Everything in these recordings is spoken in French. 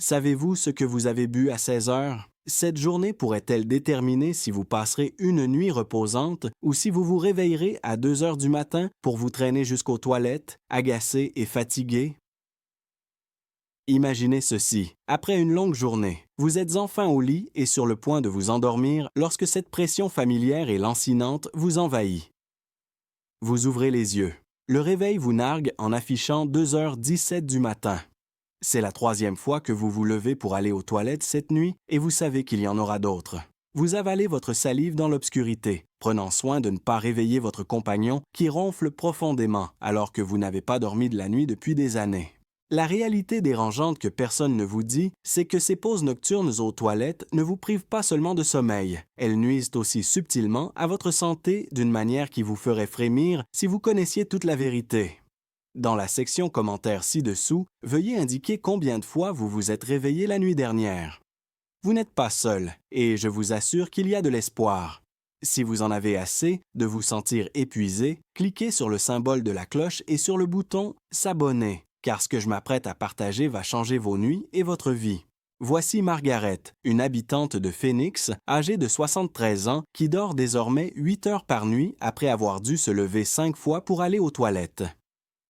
Savez-vous ce que vous avez bu à 16 heures? Cette journée pourrait-elle déterminer si vous passerez une nuit reposante ou si vous vous réveillerez à 2 heures du matin pour vous traîner jusqu'aux toilettes, agacé et fatigué? Imaginez ceci. Après une longue journée, vous êtes enfin au lit et sur le point de vous endormir lorsque cette pression familière et lancinante vous envahit. Vous ouvrez les yeux. Le réveil vous nargue en affichant 2h17 du matin. C'est la troisième fois que vous vous levez pour aller aux toilettes cette nuit et vous savez qu'il y en aura d'autres. Vous avalez votre salive dans l'obscurité, prenant soin de ne pas réveiller votre compagnon qui ronfle profondément alors que vous n'avez pas dormi de la nuit depuis des années. La réalité dérangeante que personne ne vous dit, c'est que ces pauses nocturnes aux toilettes ne vous privent pas seulement de sommeil. Elles nuisent aussi subtilement à votre santé d'une manière qui vous ferait frémir si vous connaissiez toute la vérité. Dans la section commentaires ci-dessous, veuillez indiquer combien de fois vous vous êtes réveillé la nuit dernière. Vous n'êtes pas seul, et je vous assure qu'il y a de l'espoir. Si vous en avez assez de vous sentir épuisé, cliquez sur le symbole de la cloche et sur le bouton « S'abonner », car ce que je m'apprête à partager va changer vos nuits et votre vie. Voici Margaret, une habitante de Phoenix, âgée de 73 ans, qui dort désormais 8 heures par nuit après avoir dû se lever 5 fois pour aller aux toilettes.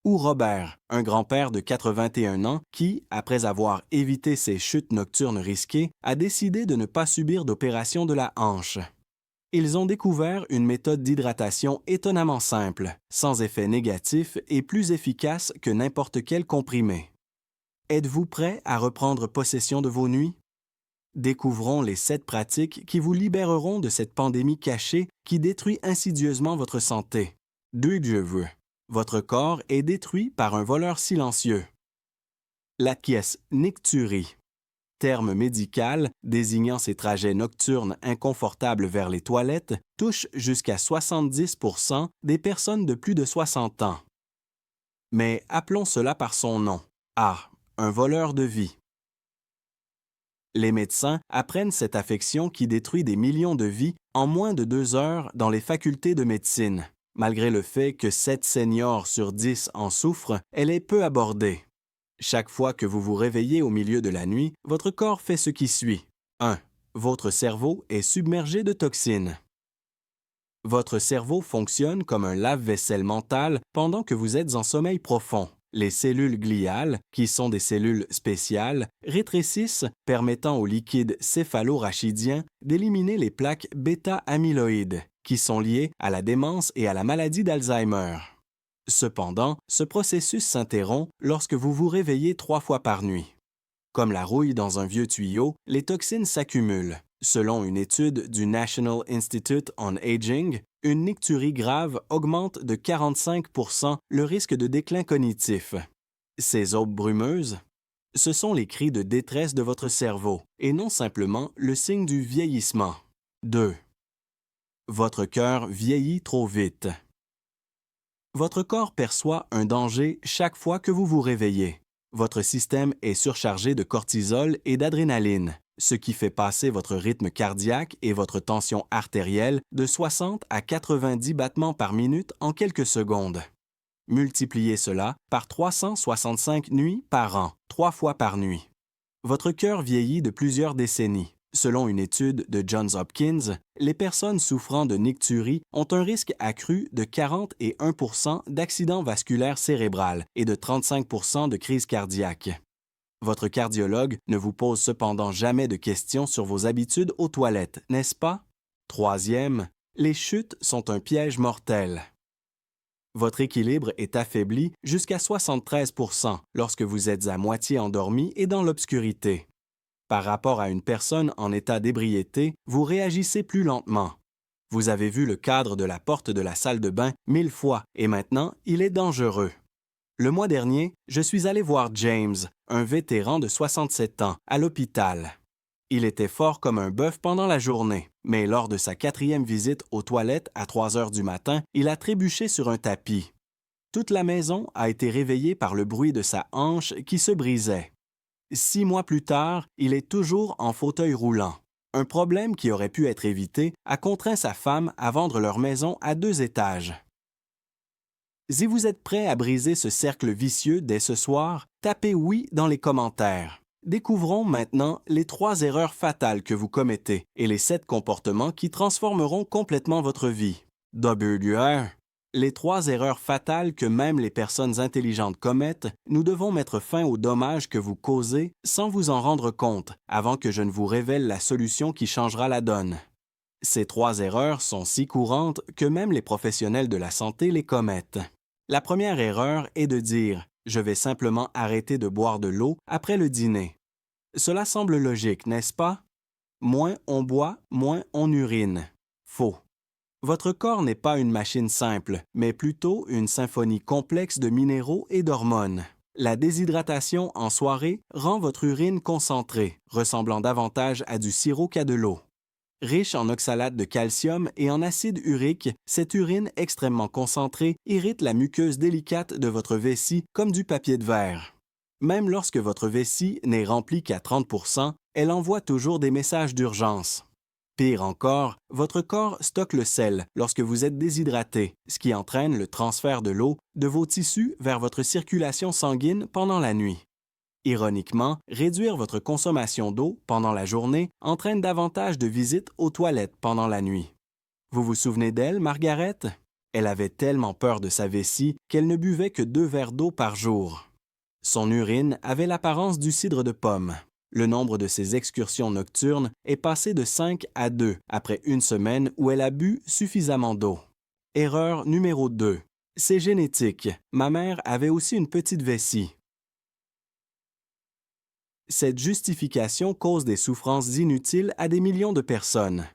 Ou Robert, un grand-père de 81 ans qui, après avoir évité ses chutes nocturnes risquées, a décidé de ne pas subir d'opération de la hanche. Ils ont découvert une méthode d'hydratation étonnamment simple, sans effet négatif et plus efficace que n'importe quel comprimé. Êtes-vous prêt à reprendre possession de vos nuits? Découvrons les 7 pratiques qui vous libéreront de cette pandémie cachée qui détruit insidieusement votre santé. Dieu. Votre corps est détruit par un voleur silencieux. La pièce nicturie. Terme médical désignant ces trajets nocturnes inconfortables vers les toilettes, touche jusqu'à 70% des personnes de plus de 60 ans. Mais appelons cela par son nom. Un voleur de vie. Les médecins apprennent cette affection qui détruit des millions de vies en moins de 2 heures dans les facultés de médecine. Malgré le fait que 7 seniors sur 10 en souffrent, elle est peu abordée. Chaque fois que vous vous réveillez au milieu de la nuit, votre corps fait ce qui suit. 1. Votre cerveau est submergé de toxines. Votre cerveau fonctionne comme un lave-vaisselle mental pendant que vous êtes en sommeil profond. Les cellules gliales, qui sont des cellules spéciales, rétrécissent, permettant au liquide céphalo-rachidien d'éliminer les plaques bêta-amyloïdes, qui sont liées à la démence et à la maladie d'Alzheimer. Cependant, ce processus s'interrompt lorsque vous vous réveillez 3 fois par nuit. Comme la rouille dans un vieux tuyau, les toxines s'accumulent. Selon une étude du National Institute on Aging, une nicturie grave augmente de 45% le risque de déclin cognitif. Ces aubes brumeuses, ce sont les cris de détresse de votre cerveau et non simplement le signe du vieillissement. 2. Votre cœur vieillit trop vite. Votre corps perçoit un danger chaque fois que vous vous réveillez. Votre système est surchargé de cortisol et d'adrénaline, ce qui fait passer votre rythme cardiaque et votre tension artérielle de 60 à 90 battements par minute en quelques secondes. Multipliez cela par 365 nuits par an, 3 fois par nuit. Votre cœur vieillit de plusieurs décennies. Selon une étude de Johns Hopkins, les personnes souffrant de nicturie ont un risque accru de 41% d'accident vasculaire cérébral et de 35% de crise cardiaque. Votre cardiologue ne vous pose cependant jamais de questions sur vos habitudes aux toilettes, n'est-ce pas? 3e, les chutes sont un piège mortel. Votre équilibre est affaibli jusqu'à 73% lorsque vous êtes à moitié endormi et dans l'obscurité. Par rapport à une personne en état d'ébriété, vous réagissez plus lentement. Vous avez vu le cadre de la porte de la salle de bain 1000 fois et maintenant, il est dangereux. Le mois dernier, je suis allé voir James, un vétéran de 67 ans, à l'hôpital. Il était fort comme un bœuf pendant la journée, mais lors de sa 4e visite aux toilettes à 3 heures du matin, il a trébuché sur un tapis. Toute la maison a été réveillée par le bruit de sa hanche qui se brisait. 6 mois plus tard, il est toujours en fauteuil roulant. Un problème qui aurait pu être évité a contraint sa femme à vendre leur maison à 2 étages. Si vous êtes prêt à briser ce cercle vicieux dès ce soir, tapez « oui » dans les commentaires. Découvrons maintenant les 3 erreurs fatales que vous commettez et les 7 comportements qui transformeront complètement votre vie. W1. Les 3 erreurs fatales que même les personnes intelligentes commettent, nous devons mettre fin aux dommages que vous causez sans vous en rendre compte avant que je ne vous révèle la solution qui changera la donne. Ces 3 erreurs sont si courantes que même les professionnels de la santé les commettent. La première erreur est de dire « Je vais simplement arrêter de boire de l'eau après le dîner ». Cela semble logique, n'est-ce pas? Moins on boit, moins on urine. Faux. Votre corps n'est pas une machine simple, mais plutôt une symphonie complexe de minéraux et d'hormones. La déshydratation en soirée rend votre urine concentrée, ressemblant davantage à du sirop qu'à de l'eau. Riche en oxalate de calcium et en acide urique, cette urine extrêmement concentrée irrite la muqueuse délicate de votre vessie comme du papier de verre. Même lorsque votre vessie n'est remplie qu'à 30%, elle envoie toujours des messages d'urgence. Pire encore, votre corps stocke le sel lorsque vous êtes déshydraté, ce qui entraîne le transfert de l'eau de vos tissus vers votre circulation sanguine pendant la nuit. Ironiquement, réduire votre consommation d'eau pendant la journée entraîne davantage de visites aux toilettes pendant la nuit. Vous vous souvenez d'elle, Margaret? Elle avait tellement peur de sa vessie qu'elle ne buvait que 2 verres d'eau par jour. Son urine avait l'apparence du cidre de pomme. Le nombre de ses excursions nocturnes est passé de 5 à 2 après une semaine où elle a bu suffisamment d'eau. Erreur numéro 2. C'est génétique. Ma mère avait aussi une petite vessie. Cette justification cause des souffrances inutiles à des millions de personnes.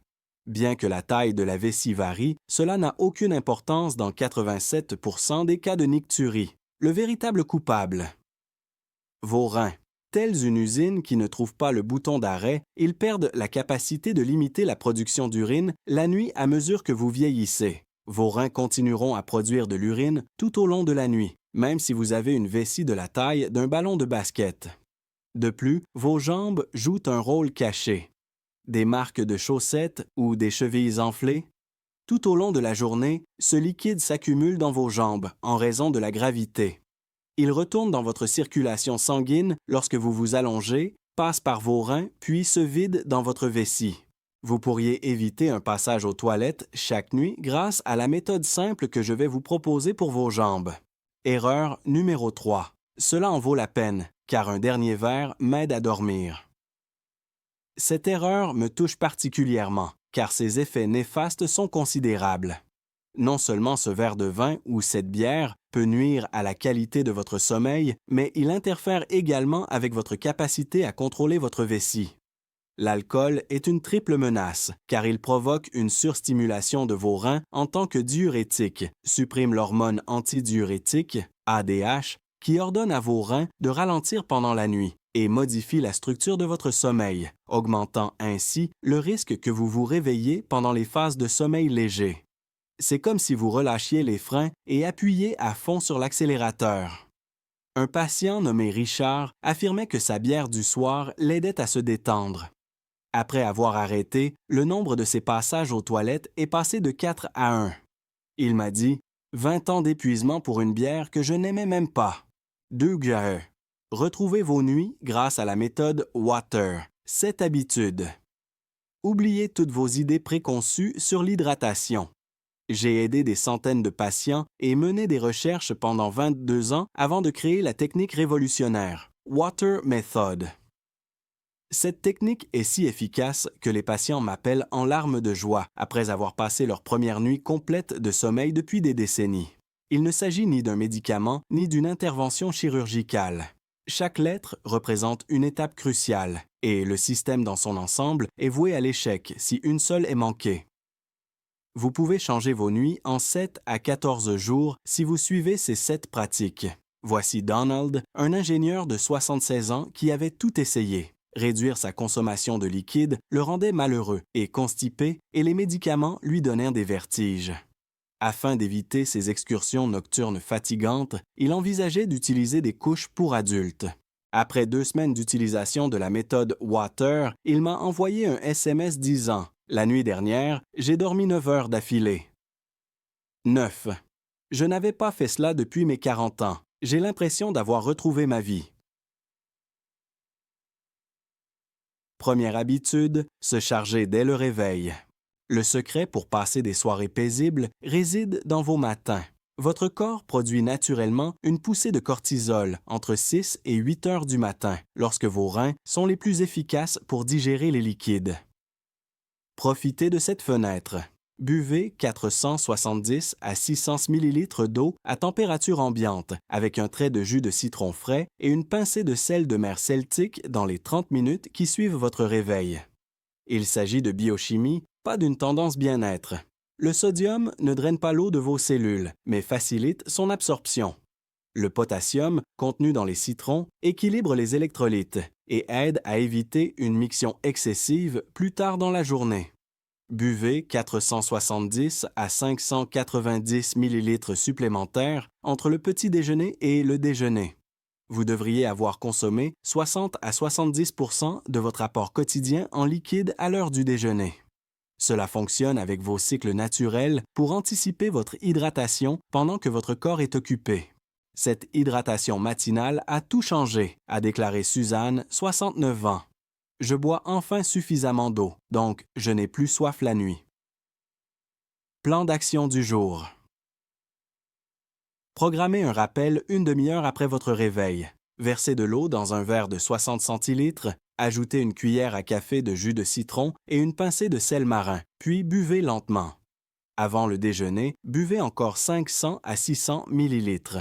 Bien que la taille de la vessie varie, cela n'a aucune importance dans 87% des cas de nicturie. Le véritable coupable. Vos reins. Tels une usine qui ne trouve pas le bouton d'arrêt, ils perdent la capacité de limiter la production d'urine la nuit à mesure que vous vieillissez. Vos reins continueront à produire de l'urine tout au long de la nuit, même si vous avez une vessie de la taille d'un ballon de basket. De plus, vos jambes jouent un rôle caché. Des marques de chaussettes ou des chevilles enflées. Tout au long de la journée, ce liquide s'accumule dans vos jambes en raison de la gravité. Il retourne dans votre circulation sanguine lorsque vous vous allongez, passe par vos reins, puis se vide dans votre vessie. Vous pourriez éviter un passage aux toilettes chaque nuit grâce à la méthode simple que je vais vous proposer pour vos jambes. Erreur numéro 3. Cela en vaut la peine, car un dernier verre m'aide à dormir. Cette erreur me touche particulièrement, car ses effets néfastes sont considérables. Non seulement ce verre de vin ou cette bière peut nuire à la qualité de votre sommeil, mais il interfère également avec votre capacité à contrôler votre vessie. L'alcool est une triple menace, car il provoque une surstimulation de vos reins en tant que diurétique, supprime l'hormone antidiurétique, ADH, qui ordonne à vos reins de ralentir pendant la nuit et modifie la structure de votre sommeil, augmentant ainsi le risque que vous vous réveillez pendant les phases de sommeil léger. C'est comme si vous relâchiez les freins et appuyiez à fond sur l'accélérateur. Un patient nommé Richard affirmait que sa bière du soir l'aidait à se détendre. Après avoir arrêté, le nombre de ses passages aux toilettes est passé de 4 à 1. Il m'a dit « 20 ans d'épuisement pour une bière que je n'aimais même pas. » 2. Retrouvez vos nuits grâce à la méthode Water, 7 habitudes. Oubliez toutes vos idées préconçues sur l'hydratation. J'ai aidé des centaines de patients et mené des recherches pendant 22 ans avant de créer la technique révolutionnaire, Water Method. Cette technique est si efficace que les patients m'appellent en larmes de joie après avoir passé leur première nuit complète de sommeil depuis des décennies. Il ne s'agit ni d'un médicament ni d'une intervention chirurgicale. Chaque lettre représente une étape cruciale et le système dans son ensemble est voué à l'échec si une seule est manquée. Vous pouvez changer vos nuits en 7 à 14 jours si vous suivez ces 7 pratiques. Voici Donald, un ingénieur de 76 ans qui avait tout essayé. Réduire sa consommation de liquide le rendait malheureux et constipé et les médicaments lui donnèrent des vertiges. Afin d'éviter ces excursions nocturnes fatigantes, il envisageait d'utiliser des couches pour adultes. Après 2 semaines d'utilisation de la méthode Water, il m'a envoyé un SMS disant « La nuit dernière, j'ai dormi 9 heures d'affilée. » 9. Je n'avais pas fait cela depuis mes 40 ans. J'ai l'impression d'avoir retrouvé ma vie. Première habitude, se charger dès le réveil. Le secret pour passer des soirées paisibles réside dans vos matins. Votre corps produit naturellement une poussée de cortisol entre 6 et 8 heures du matin, lorsque vos reins sont les plus efficaces pour digérer les liquides. Profitez de cette fenêtre. Buvez 470 à 600 ml d'eau à température ambiante avec un trait de jus de citron frais et une pincée de sel de mer celtique dans les 30 minutes qui suivent votre réveil. Il s'agit de biochimie, pas d'une tendance bien-être. Le sodium ne draine pas l'eau de vos cellules, mais facilite son absorption. Le potassium, contenu dans les citrons, équilibre les électrolytes et aide à éviter une miction excessive plus tard dans la journée. Buvez 470 à 590 ml supplémentaires entre le petit déjeuner et le déjeuner. Vous devriez avoir consommé 60 à 70 % de votre apport quotidien en liquide à l'heure du déjeuner. Cela fonctionne avec vos cycles naturels pour anticiper votre hydratation pendant que votre corps est occupé. Cette hydratation matinale a tout changé, a déclaré Suzanne, 69 ans. Je bois enfin suffisamment d'eau, donc je n'ai plus soif la nuit. Plan d'action du jour. Programmez un rappel une demi-heure après votre réveil. Versez de l'eau dans un verre de 60 centilitres, ajoutez une cuillère à café de jus de citron et une pincée de sel marin, puis buvez lentement. Avant le déjeuner, buvez encore 500 à 600 millilitres.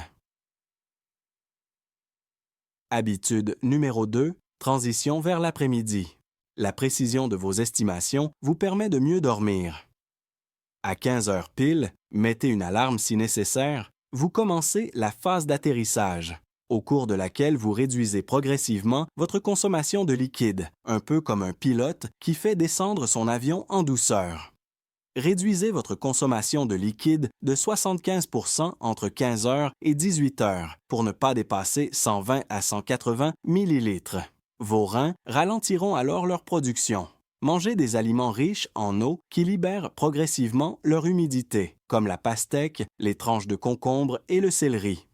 Habitude numéro 2, transition vers l'après-midi. La précision de vos estimations vous permet de mieux dormir. À 15 heures pile, mettez une alarme si nécessaire, vous commencez la phase d'atterrissage, au cours de laquelle vous réduisez progressivement votre consommation de liquide, un peu comme un pilote qui fait descendre son avion en douceur. Réduisez votre consommation de liquide de 75 % entre 15 heures et 18 heures pour ne pas dépasser 120 à 180 millilitres. Vos reins ralentiront alors leur production. Mangez des aliments riches en eau qui libèrent progressivement leur humidité, comme la pastèque, les tranches de concombre et le céleri.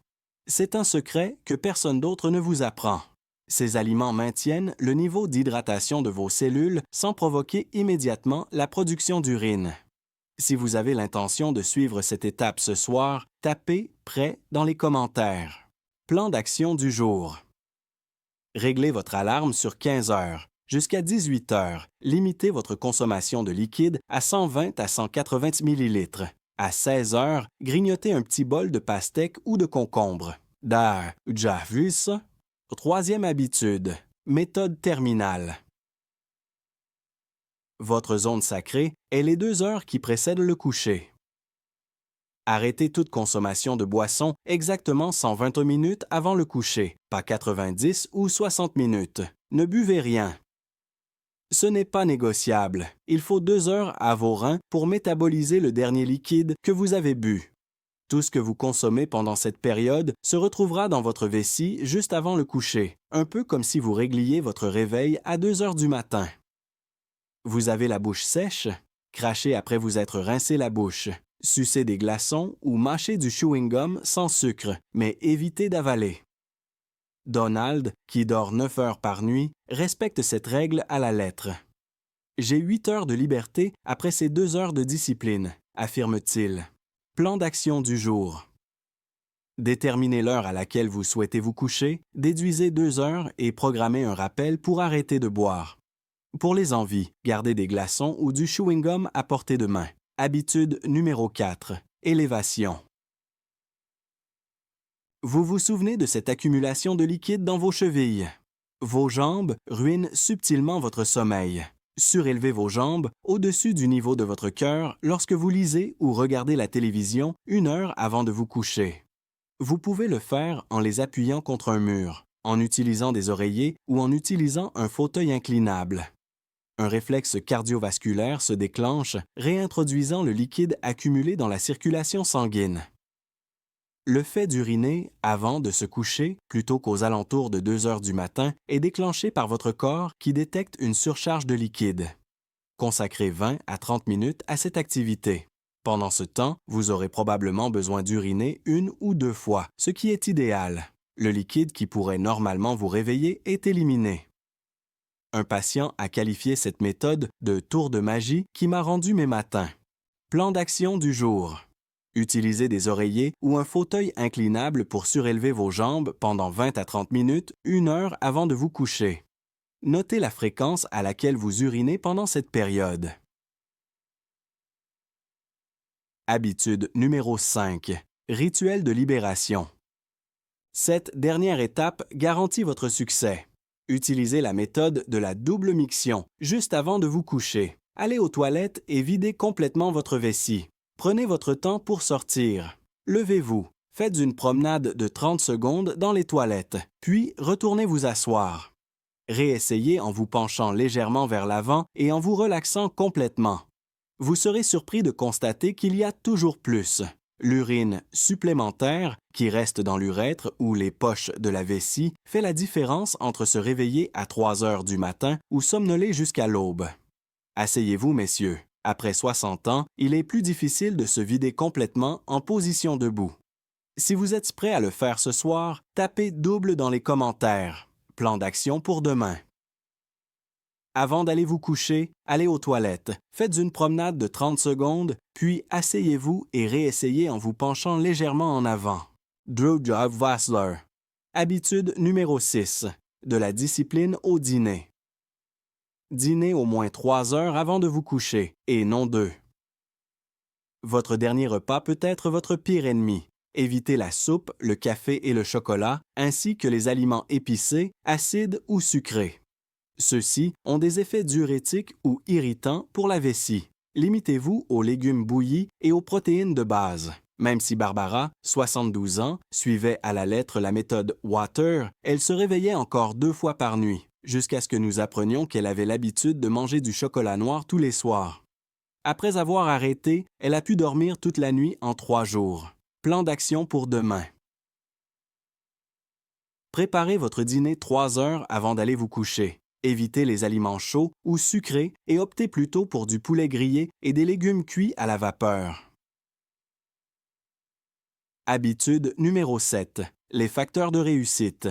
C'est un secret que personne d'autre ne vous apprend. Ces aliments maintiennent le niveau d'hydratation de vos cellules sans provoquer immédiatement la production d'urine. Si vous avez l'intention de suivre cette étape ce soir, tapez « Prêt » dans les commentaires. Plan d'action du jour. Réglez votre alarme sur 15 heures. Jusqu'à 18 heures, limitez votre consommation de liquide à 120 à 180 millilitres. À 16 heures, grignotez un petit bol de pastèque ou de concombre. Déjà vu ça? Troisième habitude, méthode terminale. Votre zone sacrée est les 2 heures qui précèdent le coucher. Arrêtez toute consommation de boissons exactement 120 minutes avant le coucher, pas 90 ou 60 minutes. Ne buvez rien. Ce n'est pas négociable. Il faut 2 heures à vos reins pour métaboliser le dernier liquide que vous avez bu. Tout ce que vous consommez pendant cette période se retrouvera dans votre vessie juste avant le coucher, un peu comme si vous régliez votre réveil à 2 heures du matin. Vous avez la bouche sèche? Crachez après vous être rincé la bouche. Sucez des glaçons ou mâchez du chewing-gum sans sucre, mais évitez d'avaler. Donald, qui dort 9 heures par nuit, respecte cette règle à la lettre. J'ai 8 heures de liberté après ces 2 heures de discipline, affirme-t-il. Plan d'action du jour. Déterminez l'heure à laquelle vous souhaitez vous coucher, déduisez 2 heures et programmez un rappel pour arrêter de boire. Pour les envies, gardez des glaçons ou du chewing-gum à portée de main. Habitude numéro 4. Élévation. Vous vous souvenez de cette accumulation de liquide dans vos chevilles? Vos jambes ruinent subtilement votre sommeil. Surélevez vos jambes au-dessus du niveau de votre cœur lorsque vous lisez ou regardez la télévision 1 heure avant de vous coucher. Vous pouvez le faire en les appuyant contre un mur, en utilisant des oreillers ou en utilisant un fauteuil inclinable. Un réflexe cardiovasculaire se déclenche, réintroduisant le liquide accumulé dans la circulation sanguine. Le fait d'uriner avant de se coucher, plutôt qu'aux alentours de 2 heures du matin, est déclenché par votre corps qui détecte une surcharge de liquide. Consacrez 20 à 30 minutes à cette activité. Pendant ce temps, vous aurez probablement besoin d'uriner 1 ou 2 fois, ce qui est idéal. Le liquide qui pourrait normalement vous réveiller est éliminé. Un patient a qualifié cette méthode de tour de magie qui m'a rendu mes matins. Plan d'action du jour. Utilisez des oreillers ou un fauteuil inclinable pour surélever vos jambes pendant 20 à 30 minutes, 1 heure avant de vous coucher. Notez la fréquence à laquelle vous urinez pendant cette période. Habitude numéro 5. Rituel de libération. Cette dernière étape garantit votre succès. Utilisez la méthode de la double miction juste avant de vous coucher. Allez aux toilettes et videz complètement votre vessie. Prenez votre temps pour sortir. Levez-vous. Faites une promenade de 30 secondes dans les toilettes, puis retournez vous asseoir. Réessayez en vous penchant légèrement vers l'avant et en vous relaxant complètement. Vous serez surpris de constater qu'il y a toujours plus. L'urine supplémentaire, qui reste dans l'urètre ou les poches de la vessie, fait la différence entre se réveiller à 3 heures du matin ou somnoler jusqu'à l'aube. Asseyez-vous, messieurs. Après 60 ans, il est plus difficile de se vider complètement en position debout. Si vous êtes prêt à le faire ce soir, tapez double dans les commentaires. Plan d'action pour demain. Avant d'aller vous coucher, allez aux toilettes, faites une promenade de 30 secondes, puis asseyez-vous et réessayez en vous penchant légèrement en avant. Drew Job Vassler. Habitude numéro 6. De la discipline au dîner. Dînez au moins 3 heures avant de vous coucher, et non 2. Votre dernier repas peut être votre pire ennemi. Évitez la soupe, le café et le chocolat, ainsi que les aliments épicés, acides ou sucrés. Ceux-ci ont des effets diurétiques ou irritants pour la vessie. Limitez-vous aux légumes bouillis et aux protéines de base. Même si Barbara, 72 ans, suivait à la lettre la méthode Water, elle se réveillait encore 2 fois par nuit, jusqu'à ce que nous apprenions qu'elle avait l'habitude de manger du chocolat noir tous les soirs. Après avoir arrêté, elle a pu dormir toute la nuit en 3 jours. Plan d'action pour demain. Préparez votre dîner 3 heures avant d'aller vous coucher. Évitez les aliments chauds ou sucrés et optez plutôt pour du poulet grillé et des légumes cuits à la vapeur. Habitude numéro 7. Les facteurs de réussite.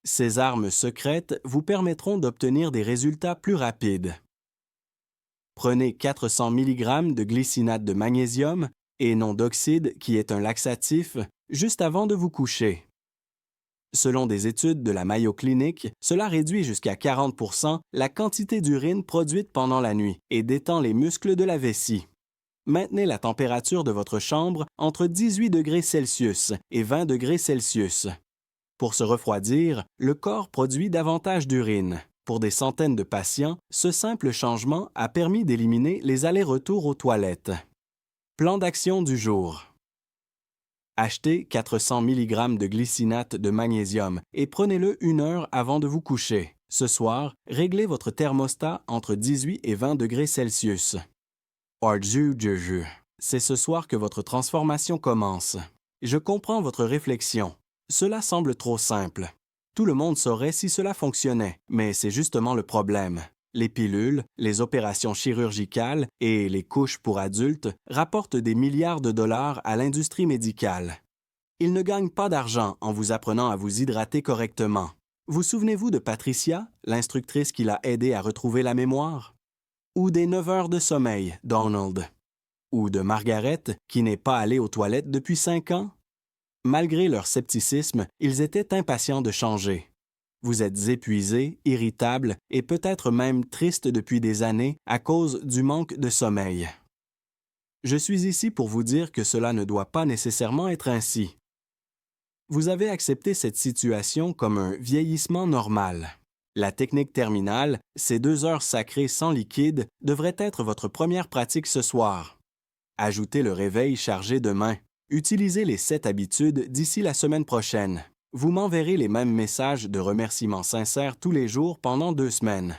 Ces armes secrètes vous permettront d'obtenir des résultats plus rapides. Prenez 400 mg de glycinate de magnésium et non d'oxyde, qui est un laxatif, juste avant de vous coucher. Selon des études de la Mayo Clinic, cela réduit jusqu'à 40 % la quantité d'urine produite pendant la nuit et détend les muscles de la vessie. Maintenez la température de votre chambre entre 18 degrés Celsius et 20 degrés Celsius. Pour se refroidir, le corps produit davantage d'urine. Pour des centaines de patients, ce simple changement a permis d'éliminer les allers-retours aux toilettes. Plan d'action du jour. Achetez 400 mg de glycinate de magnésium et prenez-le 1 heure avant de vous coucher. Ce soir, réglez votre thermostat entre 18 et 20 degrés Celsius. C'est ce soir que votre transformation commence. Je comprends votre réflexion. Cela semble trop simple. Tout le monde saurait si cela fonctionnait, mais c'est justement le problème. Les pilules, les opérations chirurgicales et les couches pour adultes rapportent des milliards de dollars à l'industrie médicale. Ils ne gagnent pas d'argent en vous apprenant à vous hydrater correctement. Vous souvenez-vous de Patricia, l'instructrice qui l'a aidé à retrouver la mémoire? Ou des 9 heures de sommeil, Donald? Ou de Margaret, qui n'est pas allée aux toilettes depuis 5 ans? Malgré leur scepticisme, ils étaient impatients de changer. Vous êtes épuisé, irritable et peut-être même triste depuis des années à cause du manque de sommeil. Je suis ici pour vous dire que cela ne doit pas nécessairement être ainsi. Vous avez accepté cette situation comme un vieillissement normal. La technique terminale, ces 2 heures sacrées sans liquide, devrait être votre première pratique ce soir. Ajoutez le réveil chargé demain. Utilisez les 7 habitudes d'ici la semaine prochaine. Vous m'enverrez les mêmes messages de remerciements sincères tous les jours pendant 2 semaines.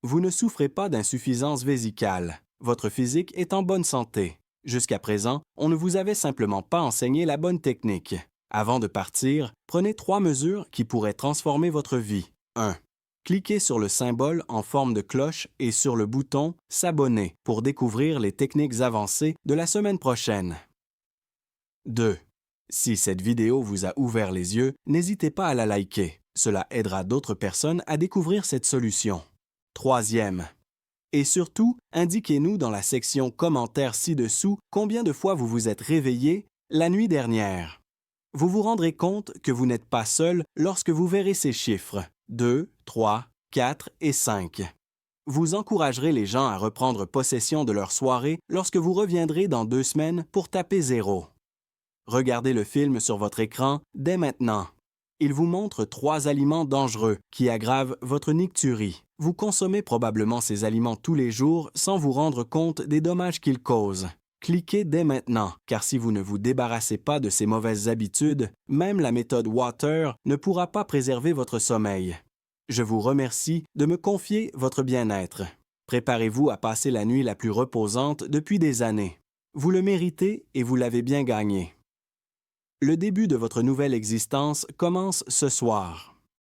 Vous ne souffrez pas d'insuffisance vésicale. Votre physique est en bonne santé. Jusqu'à présent, on ne vous avait simplement pas enseigné la bonne technique. Avant de partir, prenez 3 mesures qui pourraient transformer votre vie. 1. Cliquez sur le symbole en forme de cloche et sur le bouton « S'abonner » pour découvrir les techniques avancées de la semaine prochaine. 2. Si cette vidéo vous a ouvert les yeux, n'hésitez pas à la liker. Cela aidera d'autres personnes à découvrir cette solution. Troisième. Et surtout, indiquez-nous dans la section commentaires ci-dessous combien de fois vous vous êtes réveillé la nuit dernière. Vous vous rendrez compte que vous n'êtes pas seul lorsque vous verrez ces chiffres 2, 3, 4 et 5. Vous encouragerez les gens à reprendre possession de leur soirée lorsque vous reviendrez dans 2 semaines pour taper 0. Regardez le film sur votre écran dès maintenant. Il vous montre 3 aliments dangereux qui aggravent votre nicturie. Vous consommez probablement ces aliments tous les jours sans vous rendre compte des dommages qu'ils causent. Cliquez dès maintenant, car si vous ne vous débarrassez pas de ces mauvaises habitudes, même la méthode Water ne pourra pas préserver votre sommeil. Je vous remercie de me confier votre bien-être. Préparez-vous à passer la nuit la plus reposante depuis des années. Vous le méritez et vous l'avez bien gagné. Le début de votre nouvelle existence commence ce soir.